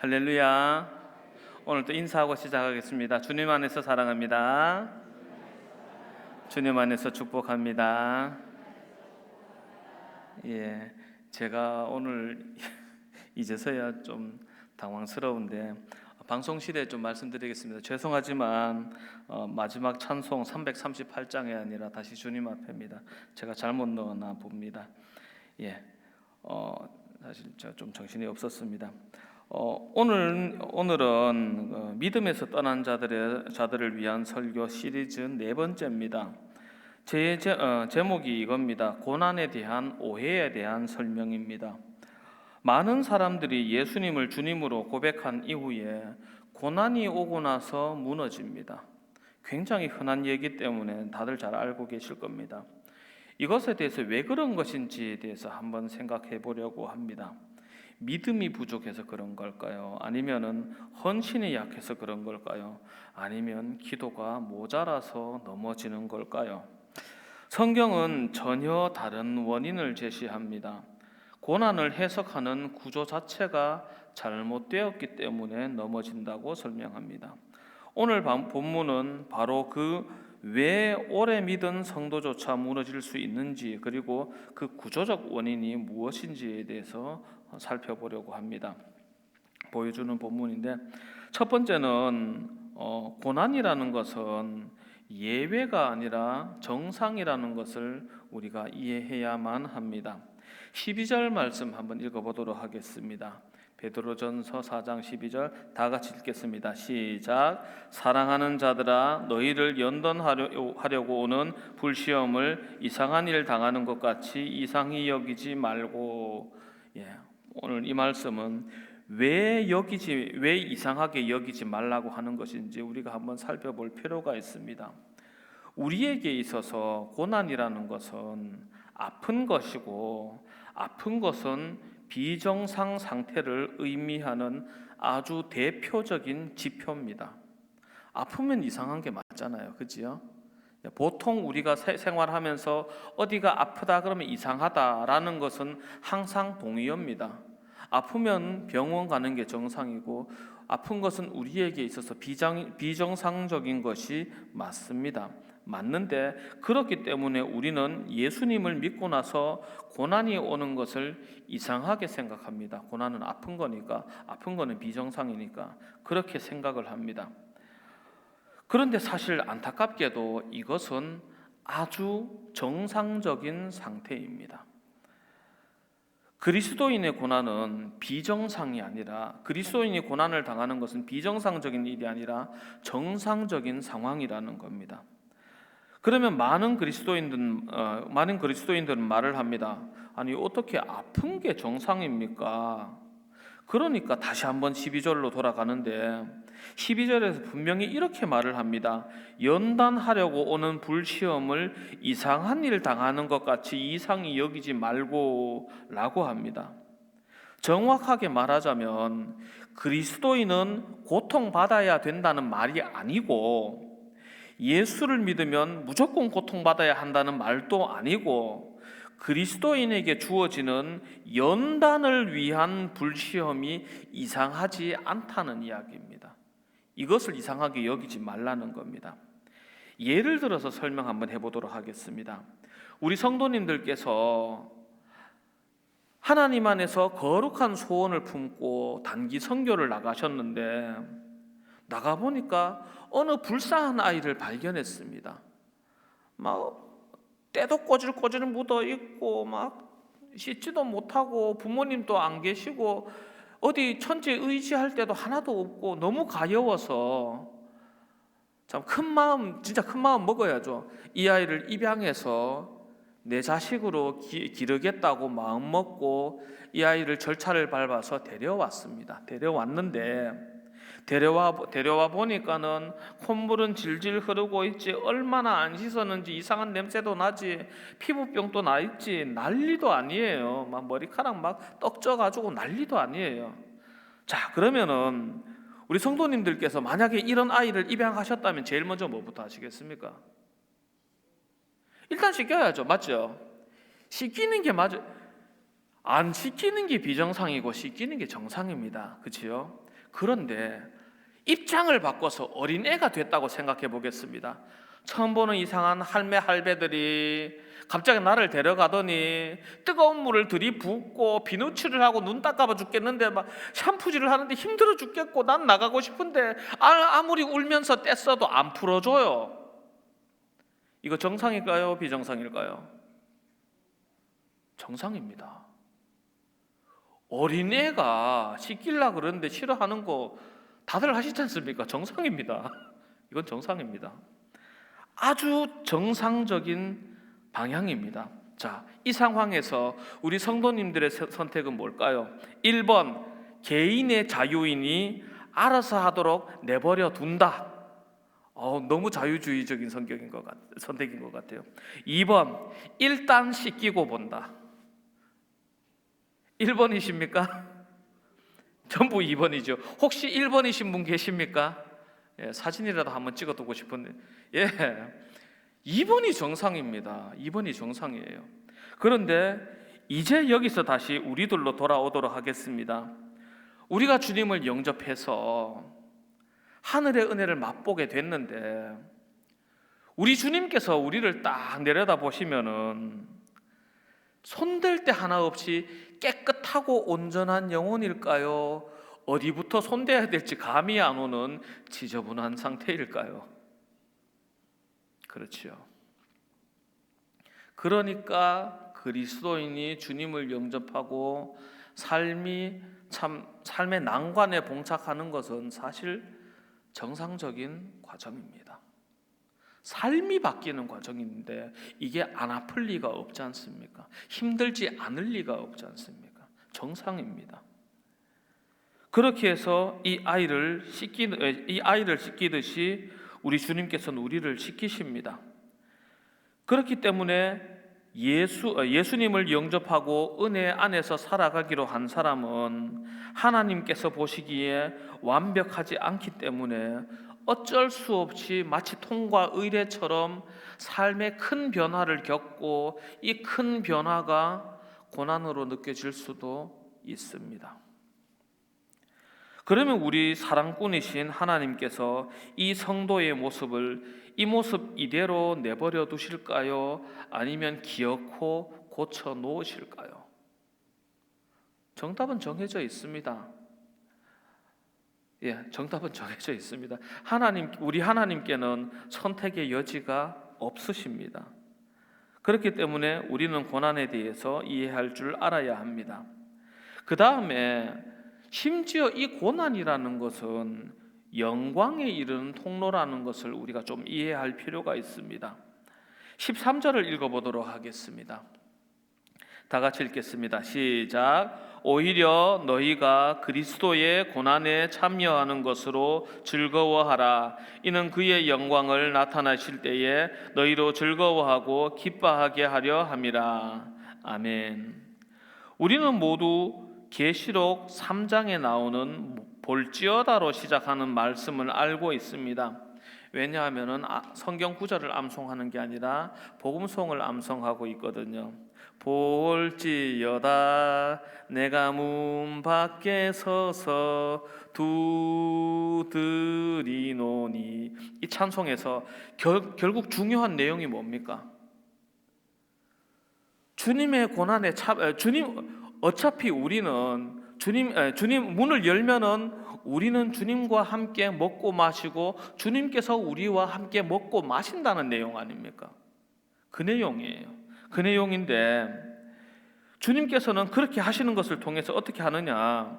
할렐루야. 오늘 또 인사하고 시작하겠습니다. 주님 안에서 사랑합니다. 주님 안에서 축복합니다. 제가 오늘 이제서야 좀 당황스러운데 방송실에 좀 말씀드리겠습니다. 죄송하지만 마지막 찬송 338장이 아니라 다시 주님 앞에입니다. 제가 잘못 넣었나 봅니다. 사실 제가 좀 정신이 없었습니다. 오늘은 믿음에서 떠난 자들을 위한 설교 시리즈 네 번째입니다. 제목이 이겁니다. 고난에 대한 오해에 대한 설명입니다. 많은 사람들이 예수님을 주님으로 고백한 이후에 고난이 오고 나서 무너집니다. 굉장히 흔한 얘기 때문에 다들 잘 알고 계실 겁니다. 이것에 대해서 왜 그런 것인지에 대해서 한번 생각해 보려고 합니다. 믿음이 부족해서 그런 걸까요? 아니면은 헌신이 약해서 그런 걸까요? 아니면 기도가 모자라서 넘어지는 걸까요? 성경은 전혀 다른 원인을 제시합니다. 고난을 해석하는 구조 자체가 잘못되었기 때문에 넘어진다고 설명합니다. 오늘 본문은 바로 왜 오래 믿은 성도조차 무너질 수 있는지, 그리고 그 구조적 원인이 무엇인지에 대해서 살펴보려고 합니다. 보여주는 본문인데, 첫 번째는 고난이라는 것은 예외가 아니라 정상이라는 것을 우리가 이해해야만 합니다. 12절 말씀 한번 읽어보도록 하겠습니다. 베드로전서 4장 12절 다 같이 읽겠습니다. 시작. 사랑하는 자들아, 너희를 연단하려고 오는 불시험을 이상한 일 당하는 것 같이 이상히 여기지 말고. 오늘 이 말씀은 왜 이상하게 여기지 말라고 하는 것인지 우리가 한번 살펴볼 필요가 있습니다. 우리에게 있어서 고난이라는 것은 아픈 것이고, 아픈 것은 비정상 상태를 의미하는 아주 대표적인 지표입니다. 아프면 이상한 게 맞잖아요, 그지요? 보통 우리가 생활하면서 어디가 아프다 그러면 이상하다라는 것은 항상 동의어입니다. 아프면 병원 가는 게 정상이고, 아픈 것은 우리에게 있어서 비정상적인 것이 맞습니다. 맞는데, 그렇기 때문에 우리는 예수님을 믿고 나서 고난이 오는 것을 이상하게 생각합니다. 고난은 아픈 거니까, 아픈 거는 비정상이니까 그렇게 생각을 합니다. 그런데 사실 안타깝게도 이것은 아주 정상적인 상태입니다. 그리스도인의 고난은 비정상이 아니라, 그리스도인이 고난을 당하는 것은 비정상적인 일이 아니라 정상적인 상황이라는 겁니다. 그러면 많은 그리스도인들은 말을 합니다. 아니, 어떻게 아픈 게 정상입니까? 그러니까 다시 한번 12절로 돌아가는데, 12절에서 분명히 이렇게 말을 합니다. 연단하려고 오는 불시험을 이상한 일 당하는 것 같이 이상히 여기지 말고 라고 합니다. 정확하게 말하자면 그리스도인은 고통받아야 된다는 말이 아니고, 예수를 믿으면 무조건 고통받아야 한다는 말도 아니고, 그리스도인에게 주어지는 연단을 위한 불시험이 이상하지 않다는 이야기입니다. 이것을 이상하게 여기지 말라는 겁니다. 예를 들어서 설명 한번 해보도록 하겠습니다. 우리 성도님들께서 하나님 안에서 거룩한 소원을 품고 단기 선교를 나가셨는데, 나가보니까 어느 불쌍한 아이를 발견했습니다. 막 때도 꼬질꼬질 묻어 있고, 막 씻지도 못하고, 부모님도 안 계시고, 어디 천지 의지할 때도 하나도 없고, 너무 가여워서 참 진짜 큰 마음 먹어야죠. 이 아이를 입양해서 내 자식으로 기르겠다고 마음 먹고 이 아이를 절차를 밟아서 데려왔습니다. 데려와 보니까는 콧물은 질질 흐르고 있지, 얼마나 안 씻었는지 이상한 냄새도 나지, 피부병도 나 있지, 난리도 아니에요. 막 머리카락 막 떡져가지고 난리도 아니에요. 자, 그러면은 우리 성도님들께서 만약에 이런 아이를 입양하셨다면 제일 먼저 뭐부터 하시겠습니까? 일단 씻겨야죠. 맞죠? 씻기는 게 맞아요. 안 씻기는 게 비정상이고 씻기는 게 정상입니다. 그렇죠? 그런데 입장을 바꿔서 어린애가 됐다고 생각해 보겠습니다. 처음 보는 이상한 할매 할배들이 갑자기 나를 데려가더니 뜨거운 물을 들이붓고 비누칠을 하고 눈 닦아봐 죽겠는데 막 샴푸질을 하는데 힘들어 죽겠고 난 나가고 싶은데 아무리 울면서 떼써도 안 풀어줘요. 이거 정상일까요? 비정상일까요? 정상입니다. 어린애가 씻길라 그러는데 싫어하는 거 다들 하시지 않습니까? 정상입니다. 이건 정상입니다. 아주 정상적인 방향입니다. 자, 이 상황에서 우리 성도님들의 선택은 뭘까요? 1번, 개인의 자유인이 알아서 하도록 내버려 둔다. 너무 자유주의적인 선택인 것 같아요. 2번, 일단 씻기고 본다. 1번이십니까? 전부 2번이죠. 혹시 1번이신 분 계십니까? 예, 사진이라도 한번 찍어두고 싶은데, 2번이 정상입니다. 2번이 정상이에요. 그런데 이제 여기서 다시 우리들로 돌아오도록 하겠습니다. 우리가 주님을 영접해서 하늘의 은혜를 맛보게 됐는데, 우리 주님께서 우리를 딱 내려다 보시면은 손댈 데 하나 없이 깨끗하고 온전한 영혼일까요? 어디부터 손대야 될지 감이 안 오는 지저분한 상태일까요? 그렇지요. 그러니까 그리스도인이 주님을 영접하고 삶의 난관에 봉착하는 것은 사실 정상적인 과정입니다. 삶이 바뀌는 과정인데 이게 안 아플 리가 없지 않습니까? 힘들지 않을 리가 없지 않습니까? 정상입니다. 그렇게 해서 이 아이를 씻기듯이 우리 주님께서는 우리를 씻기십니다. 그렇기 때문에 예수님을 영접하고 은혜 안에서 살아가기로 한 사람은 하나님께서 보시기에 완벽하지 않기 때문에 어쩔 수 없이 마치 통과 의례처럼 삶의 큰 변화를 겪고 이 큰 변화가 고난으로 느껴질 수도 있습니다. 그러면 우리 사랑꾼이신 하나님께서 이 성도의 모습을 이 모습 이대로 내버려 두실까요? 아니면 기어코 고쳐 놓으실까요? 정답은 정해져 있습니다. 정답은 정해져 있습니다. 우리 하나님께는 선택의 여지가 없으십니다. 그렇기 때문에 우리는 고난에 대해서 이해할 줄 알아야 합니다. 그 다음에 심지어 이 고난이라는 것은 영광에 이르는 통로라는 것을 우리가 좀 이해할 필요가 있습니다. 13절을 읽어보도록 하겠습니다. 다 같이 읽겠습니다. 시작. 오히려 너희가 그리스도의 고난에 참여하는 것으로 즐거워하라. 이는 그의 영광을 나타나실 때에 너희로 즐거워하고 기뻐하게 하려 함이라. 아멘. 우리는 모두 계시록 3장에 나오는 볼지어다로 시작하는 말씀을 알고 있습니다. 왜냐하면 성경 구절을 암송하는 게 아니라 복음송을 암송하고 있거든요. 볼지어다 내가 문 밖에 서서 두드리노니. 이 찬송에서 결국 중요한 내용이 뭡니까? 주님의 고난에 어차피 우리는 주님 문을 열면은 우리는 주님과 함께 먹고 마시고 주님께서 우리와 함께 먹고 마신다는 내용 아닙니까? 그 내용이에요. 그 내용인데 주님께서는 그렇게 하시는 것을 통해서 어떻게 하느냐?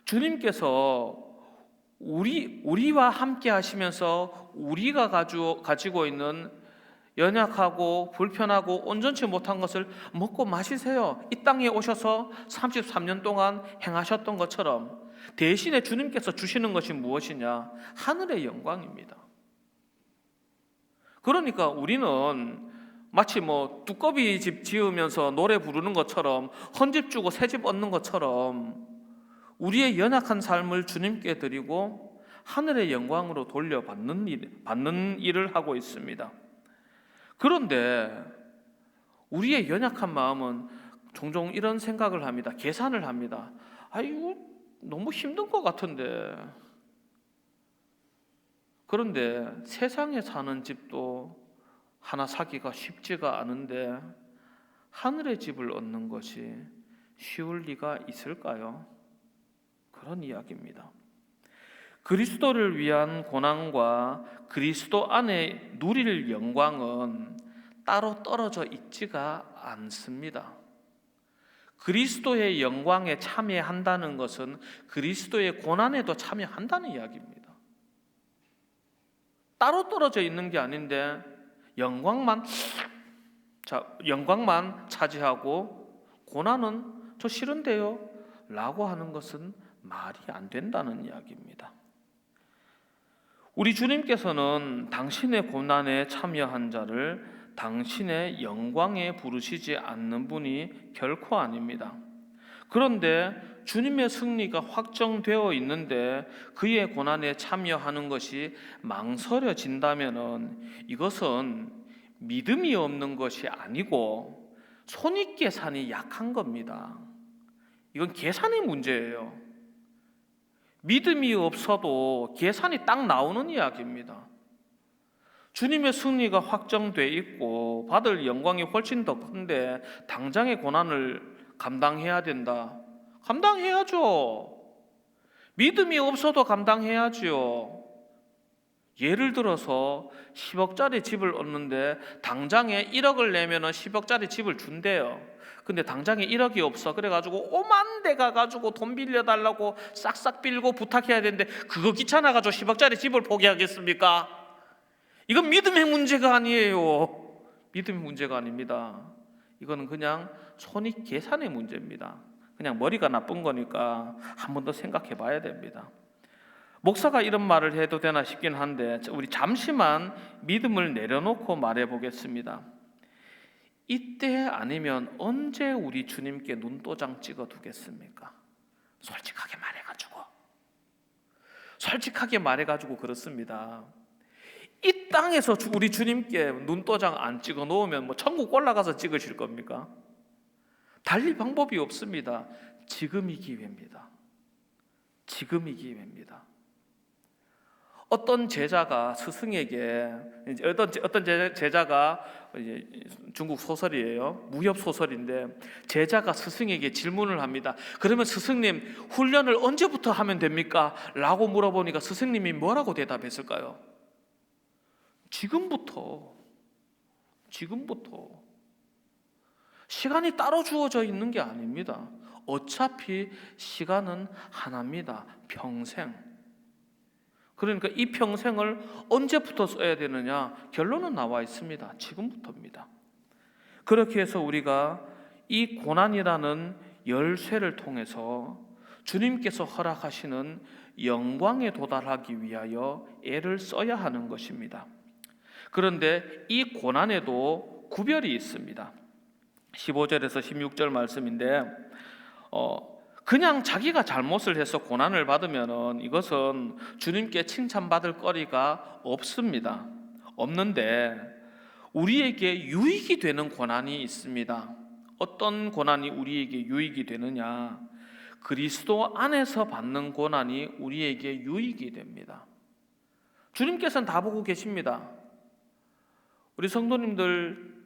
주님께서 우리와 함께 하시면서 우리가 가지고 있는 연약하고 불편하고 온전치 못한 것을 먹고 마시세요. 이 땅에 오셔서 33년 동안 행하셨던 것처럼 대신에 주님께서 주시는 것이 무엇이냐? 하늘의 영광입니다. 그러니까 우리는 마치 두꺼비 집 지으면서 노래 부르는 것처럼 헌집 주고 새집 얻는 것처럼 우리의 연약한 삶을 주님께 드리고 하늘의 영광으로 받는 일을 하고 있습니다. 그런데 우리의 연약한 마음은 종종 이런 생각을 합니다. 계산을 합니다. 아이고, 너무 힘든 것 같은데. 그런데 세상에 사는 집도 하나 사기가 쉽지가 않은데 하늘의 집을 얻는 것이 쉬울 리가 있을까요? 그런 이야기입니다. 그리스도를 위한 고난과 그리스도 안에 누릴 영광은 따로 떨어져 있지가 않습니다. 그리스도의 영광에 참여한다는 것은 그리스도의 고난에도 참여한다는 이야기입니다. 따로 떨어져 있는 게 아닌데 영광만 차지하고 고난은 저 싫은데요 라고 하는 것은 말이 안 된다는 이야기입니다. 우리 주님께서는 당신의 고난에 참여한 자를 당신의 영광에 부르시지 않는 분이 결코 아닙니다. 그런데 주님의 승리가 확정되어 있는데 그의 고난에 참여하는 것이 망설여진다면 이것은 믿음이 없는 것이 아니고 손익계산이 약한 겁니다. 이건 계산의 문제예요. 믿음이 없어도 계산이 딱 나오는 이야기입니다. 주님의 승리가 확정돼 있고 받을 영광이 훨씬 더 큰데 당장의 고난을 감당해야 된다. 감당해야죠. 믿음이 없어도 감당해야죠. 예를 들어서 10억짜리 집을 얻는데 당장에 1억을 내면 10억짜리 집을 준대요. 근데 당장에 1억이 없어. 그래가지고 오만 대 가가지고 돈 빌려달라고 싹싹 빌고 부탁해야 되는데 그거 귀찮아가지고 10억짜리 집을 포기하겠습니까? 이건 믿음의 문제가 아니에요. 믿음의 문제가 아닙니다. 이거는 그냥 손익 계산의 문제입니다. 그냥 머리가 나쁜 거니까 한 번 더 생각해 봐야 됩니다. 목사가 이런 말을 해도 되나 싶긴 한데 우리 잠시만 믿음을 내려놓고 말해 보겠습니다. 이때 아니면 언제 우리 주님께 눈도장 찍어 두겠습니까? 솔직하게 말해가지고 그렇습니다. 이 땅에서 우리 주님께 눈도장 안 찍어 놓으면 뭐 천국 올라가서 찍으실 겁니까? 달리 방법이 없습니다. 지금이 기회입니다. 지금이 기회입니다. 어떤 제자가 스승에게 어떤 제자가 중국 소설이에요. 무협 소설인데 제자가 스승에게 질문을 합니다. 그러면 스승님 훈련을 언제부터 하면 됩니까? 라고 물어보니까 스승님이 뭐라고 대답했을까요? 지금부터. 시간이 따로 주어져 있는 게 아닙니다. 어차피 시간은 하나입니다. 평생. 그러니까 이 평생을 언제부터 써야 되느냐? 결론은 나와 있습니다. 지금부터입니다. 그렇게 해서 우리가 이 고난이라는 열쇠를 통해서 주님께서 허락하시는 영광에 도달하기 위하여 애를 써야 하는 것입니다. 그런데 이 고난에도 구별이 있습니다. 15절에서 16절 말씀인데 그냥 자기가 잘못을 해서 고난을 받으면 이것은 주님께 칭찬받을 거리가 없습니다. 없는데 우리에게 유익이 되는 고난이 있습니다. 어떤 고난이 우리에게 유익이 되느냐? 그리스도 안에서 받는 고난이 우리에게 유익이 됩니다. 주님께서는 다 보고 계십니다. 우리 성도님들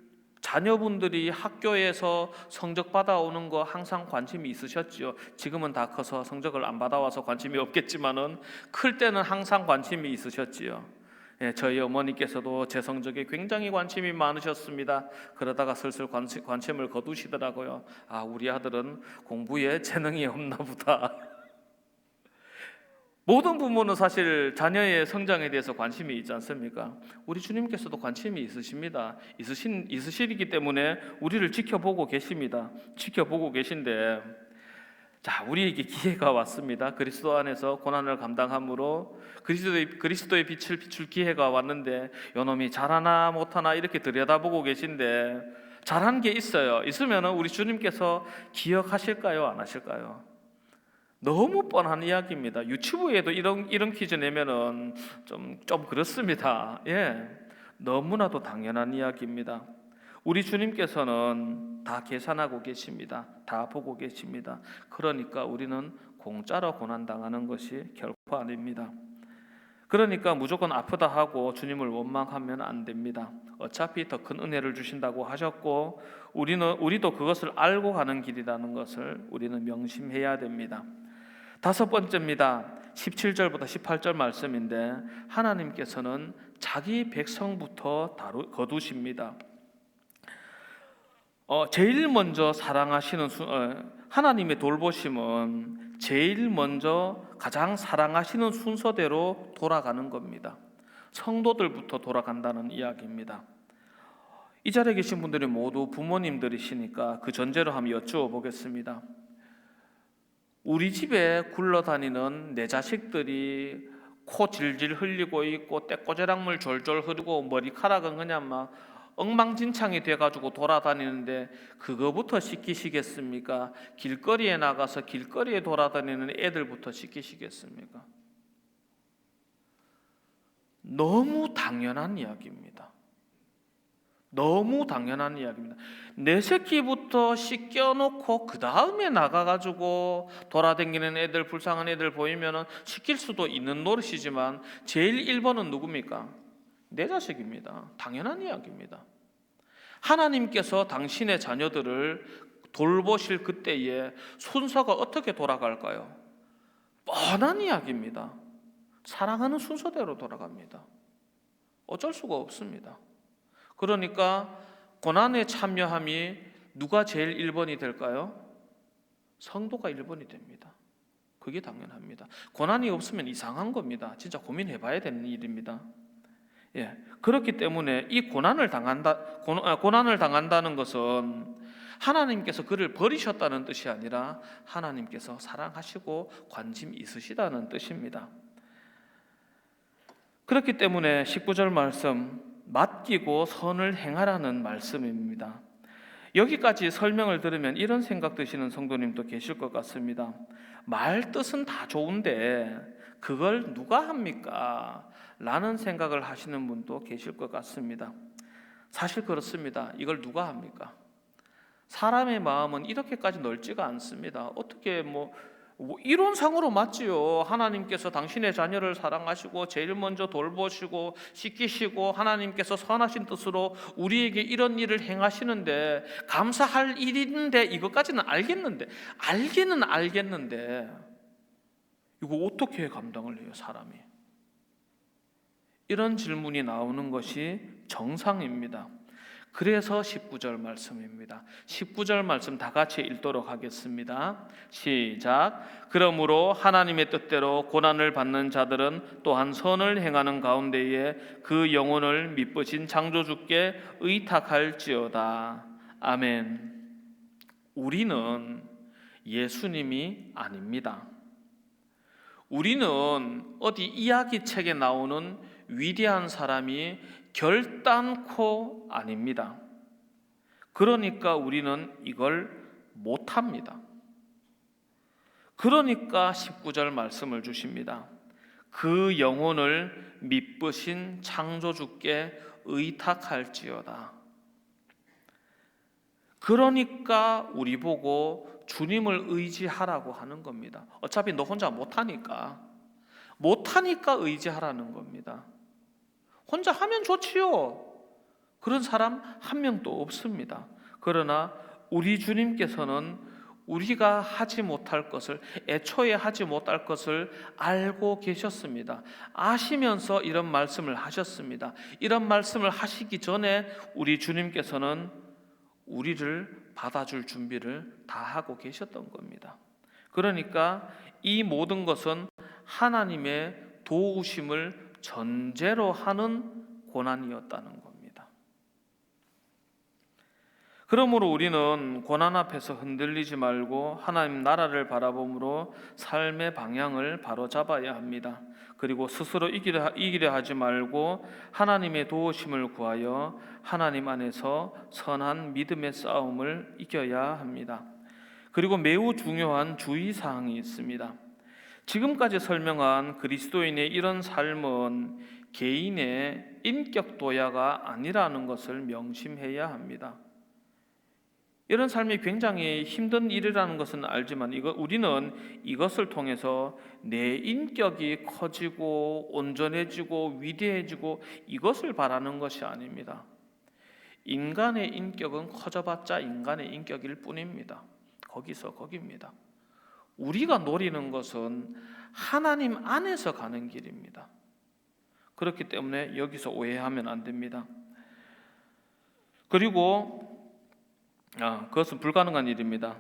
자녀분들이 학교에서 성적 받아오는 거 항상 관심이 있으셨죠. 지금은 다 커서 성적을 안 받아와서 관심이 없겠지만은 클 때는 항상 관심이 있으셨지요. 저희 어머니께서도 제 성적에 굉장히 관심이 많으셨습니다. 그러다가 슬슬 관심을 거두시더라고요. 아, 우리 아들은 공부에 재능이 없나 보다. 모든 부모는 사실 자녀의 성장에 대해서 관심이 있지 않습니까? 우리 주님께서도 관심이 있으십니다. 있으시기 때문에 우리를 지켜보고 계십니다. 지켜보고 계신데, 자, 우리에게 기회가 왔습니다. 그리스도 안에서 고난을 감당함으로 그리스도의 빛을 비출 기회가 왔는데 요놈이 잘하나 못하나 이렇게 들여다보고 계신데 잘한 게 있어요. 있으면 우리 주님께서 기억하실까요? 안 하실까요? 너무 뻔한 이야기입니다. 유치부에도 이런 퀴즈 내면은 좀 그렇습니다. 너무나도 당연한 이야기입니다. 우리 주님께서는 다 계산하고 계십니다. 다 보고 계십니다. 그러니까 우리는 공짜로 고난당하는 것이 결코 아닙니다. 그러니까 무조건 아프다 하고 주님을 원망하면 안 됩니다. 어차피 더 큰 은혜를 주신다고 하셨고 우리도 그것을 알고 가는 길이라는 것을 우리는 명심해야 됩니다. 다섯 번째입니다. 17절부터 18절 말씀인데 하나님께서는 자기 백성부터 거두십니다. 제일 먼저 사랑하시는 하나님의 돌보심은 제일 먼저 가장 사랑하시는 순서대로 돌아가는 겁니다. 성도들부터 돌아간다는 이야기입니다. 이 자리에 계신 분들이 모두 부모님들이시니까 그 전제로 한번 여쭈어 보겠습니다. 우리 집에 굴러다니는 내 자식들이 코 질질 흘리고 있고 떼꼬재랑물 졸졸 흐르고 머리카락은 그냥 막 엉망진창이 돼가지고 돌아다니는데 그거부터 시키시겠습니까? 길거리에 나가서 길거리에 돌아다니는 애들부터 시키시겠습니까? 너무 당연한 이야기입니다. 너무 당연한 이야기입니다. 내 새끼부터 씻겨놓고 그 다음에 나가가지고 돌아다니는 애들, 불쌍한 애들 보이면 시킬 수도 있는 노릇이지만 제일 1번은 누굽니까? 내 자식입니다. 당연한 이야기입니다. 하나님께서 당신의 자녀들을 돌보실 그때에 순서가 어떻게 돌아갈까요? 뻔한 이야기입니다. 사랑하는 순서대로 돌아갑니다. 어쩔 수가 없습니다. 그러니까 고난에 참여함이 누가 제일 1번이 될까요? 성도가 1번이 됩니다. 그게 당연합니다. 고난이 없으면 이상한 겁니다. 진짜 고민해 봐야 되는 일입니다. 그렇기 때문에 이 고난을 당한다는 것은 하나님께서 그를 버리셨다는 뜻이 아니라 하나님께서 사랑하시고 관심 있으시다는 뜻입니다. 그렇기 때문에 19절 말씀 맡기고 선을 행하라는 말씀입니다. 여기까지 설명을 들으면 이런 생각 드시는 성도님도 계실 것 같습니다. 말 뜻은 다 좋은데 그걸 누가 합니까? 라는 생각을 하시는 분도 계실 것 같습니다. 사실 그렇습니다. 이걸 누가 합니까? 사람의 마음은 이렇게까지 넓지가 않습니다. 어떻게 이론상으로 맞지요. 하나님께서 당신의 자녀를 사랑하시고 제일 먼저 돌보시고 씻기시고 하나님께서 선하신 뜻으로 우리에게 이런 일을 행하시는데 감사할 일인데 이것까지는 알기는 알겠는데 이거 어떻게 감당을 해요, 사람이? 이런 질문이 나오는 것이 정상입니다. 그래서 19절 말씀입니다. 19절 말씀 다 같이 읽도록 하겠습니다. 시작. 그러므로 하나님의 뜻대로 고난을 받는 자들은 또한 선을 행하는 가운데에 그 영혼을 미쁘신 창조주께 의탁할지어다. 아멘. 우리는 예수님이 아닙니다. 우리는 어디 이야기책에 나오는 위대한 사람이 결단코 아닙니다. 그러니까 우리는 이걸 못합니다. 그러니까 19절 말씀을 주십니다. 그 영혼을 미쁘신 창조주께 의탁할지어다. 그러니까 우리 보고 주님을 의지하라고 하는 겁니다. 어차피 너 혼자 못하니까 의지하라는 겁니다. 혼자 하면 좋지요. 그런 사람 한 명도 없습니다. 그러나 우리 주님께서는 우리가 하지 못할 것을, 애초에 하지 못할 것을 알고 계셨습니다. 아시면서 이런 말씀을 하셨습니다. 이런 말씀을 하시기 전에 우리 주님께서는 우리를 받아줄 준비를 다 하고 계셨던 겁니다. 그러니까 이 모든 것은 하나님의 도우심을 전제로 하는 고난이었다는 겁니다. 그러므로 우리는 고난 앞에서 흔들리지 말고 하나님 나라를 바라봄으로 삶의 방향을 바로잡아야 합니다. 그리고 스스로 이기려 하지 말고 하나님의 도우심을 구하여 하나님 안에서 선한 믿음의 싸움을 이겨야 합니다. 그리고 매우 중요한 주의사항이 있습니다. 지금까지 설명한 그리스도인의 이런 삶은 개인의 인격 도야가 아니라는 것을 명심해야 합니다. 이런 삶이 굉장히 힘든 일이라는 것은 알지만 우리는 이것을 통해서 내 인격이 커지고 온전해지고 위대해지고 이것을 바라는 것이 아닙니다. 인간의 인격은 커져봤자 인간의 인격일 뿐입니다. 거기서 거기입니다. 우리가 노리는 것은 하나님 안에서 가는 길입니다. 그렇기 때문에 여기서 오해하면 안 됩니다. 그리고 그것은 불가능한 일입니다.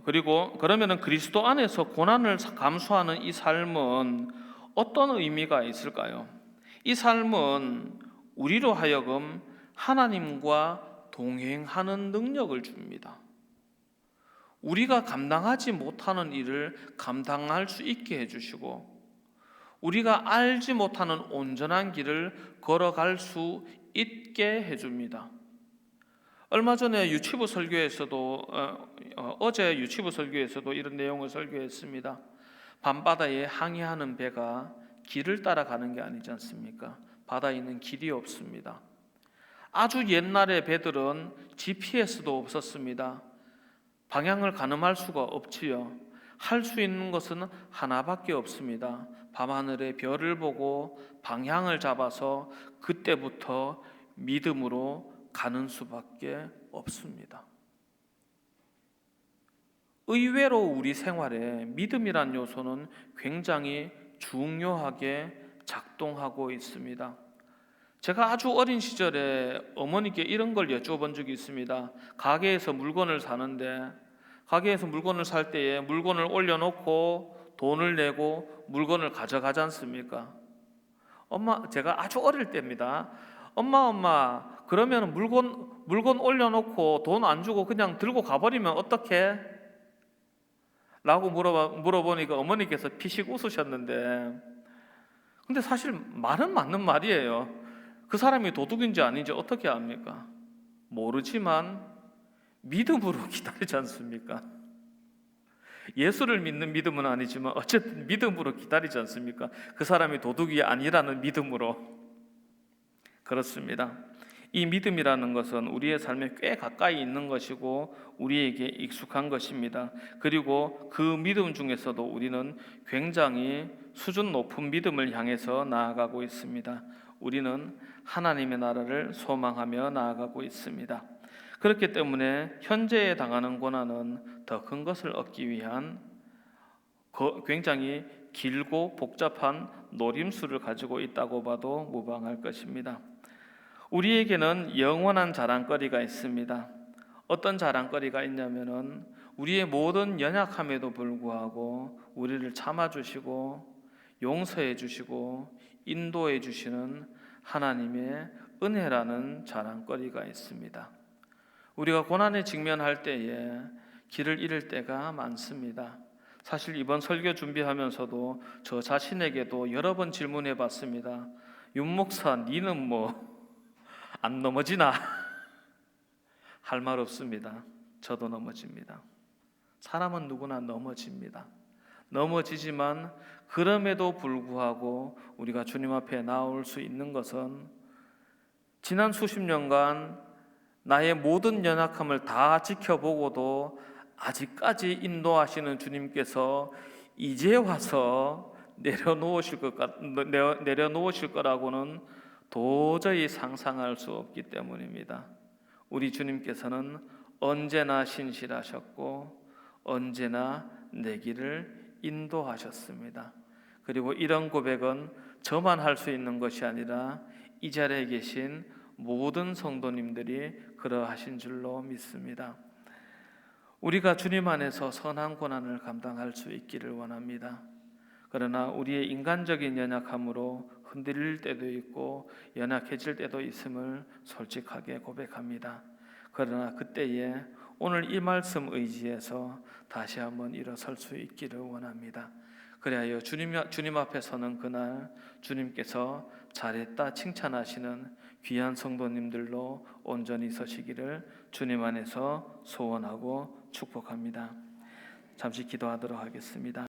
그리고 그러면은 그리스도 안에서 고난을 감수하는 이 삶은 어떤 의미가 있을까요? 이 삶은 우리로 하여금 하나님과 동행하는 능력을 줍니다. 우리가 감당하지 못하는 일을 감당할 수 있게 해주시고, 우리가 알지 못하는 온전한 길을 걸어갈 수 있게 해줍니다. 얼마 전에 유치부 설교에서도 어제 유치부 설교에서도 이런 내용을 설교했습니다. 밤바다에 항해하는 배가 길을 따라가는 게 아니지 않습니까? 바다에는 길이 없습니다. 아주 옛날의 배들은 GPS도 없었습니다. 방향을 가늠할 수가 없지요. 할 수 있는 것은 하나밖에 없습니다. 밤하늘의 별을 보고 방향을 잡아서 그때부터 믿음으로 가는 수밖에 없습니다. 의외로 우리 생활에 믿음이란 요소는 굉장히 중요하게 작동하고 있습니다. 제가 아주 어린 시절에 어머니께 이런 걸 여쭤본 적이 있습니다. 가게에서 물건을 사는데, 가게에서 물건을 살 때에 물건을 올려놓고 돈을 내고 물건을 가져가지 않습니까? 제가 아주 어릴 때입니다. 엄마, 그러면 물건 올려놓고 돈 안 주고 그냥 들고 가버리면 어떡해? 라고 물어보니까 어머니께서 피식 웃으셨는데, 근데 사실 말은 맞는 말이에요. 그 사람이 도둑인지 아닌지 어떻게 압니까? 모르지만 믿음으로 기다리지 않습니까? 예수를 믿는 믿음은 아니지만 어쨌든 믿음으로 기다리지 않습니까? 그 사람이 도둑이 아니라는 믿음으로. 그렇습니다. 이 믿음이라는 것은 우리의 삶에 꽤 가까이 있는 것이고 우리에게 익숙한 것입니다. 그리고 그 믿음 중에서도 우리는 굉장히 수준 높은 믿음을 향해서 나아가고 있습니다. 우리는 하나님의 나라를 소망하며 나아가고 있습니다. 그렇기 때문에 현재에 당하는 고난은 더 큰 것을 얻기 위한 굉장히 길고 복잡한 노림수를 가지고 있다고 봐도 무방할 것입니다. 우리에게는 영원한 자랑거리가 있습니다. 어떤 자랑거리가 있냐면은 우리의 모든 연약함에도 불구하고 우리를 참아주시고 용서해 주시고 인도해 주시는 하나님의 은혜라는 자랑거리가 있습니다. 우리가 고난에 직면할 때에 길을 잃을 때가 많습니다. 사실 이번 설교 준비하면서도 저 자신에게도 여러 번 질문해 봤습니다. 윤 목사, 니는 뭐 안 넘어지나? 할 말 없습니다. 저도 넘어집니다. 사람은 누구나 넘어집니다. 넘어지지만 그럼에도 불구하고 우리가 주님 앞에 나올 수 있는 것은 지난 수십 년간 나의 모든 연약함을 다 지켜보고도 아직까지 인도하시는 주님께서 이제 와서 내려놓으실 거라고는 도저히 상상할 수 없기 때문입니다. 우리 주님께서는 언제나 신실하셨고 언제나 내 길을 인도하셨습니다. 그리고 이런 고백은 저만 할 수 있는 것이 아니라 이 자리에 계신 모든 성도님들이 그러하신 줄로 믿습니다. 우리가 주님 안에서 선한 고난을 감당할 수 있기를 원합니다. 그러나 우리의 인간적인 연약함으로 흔들릴 때도 있고 연약해질 때도 있음을 솔직하게 고백합니다. 그러나 그때에 오늘 이 말씀 의지해서 다시 한번 일어설 수 있기를 원합니다. 그리하여 주님 앞에 서는 그날 주님께서 잘했다 칭찬하시는 귀한 성도님들로 온전히 서시기를 주님 안에서 소원하고 축복합니다. 잠시 기도하도록 하겠습니다.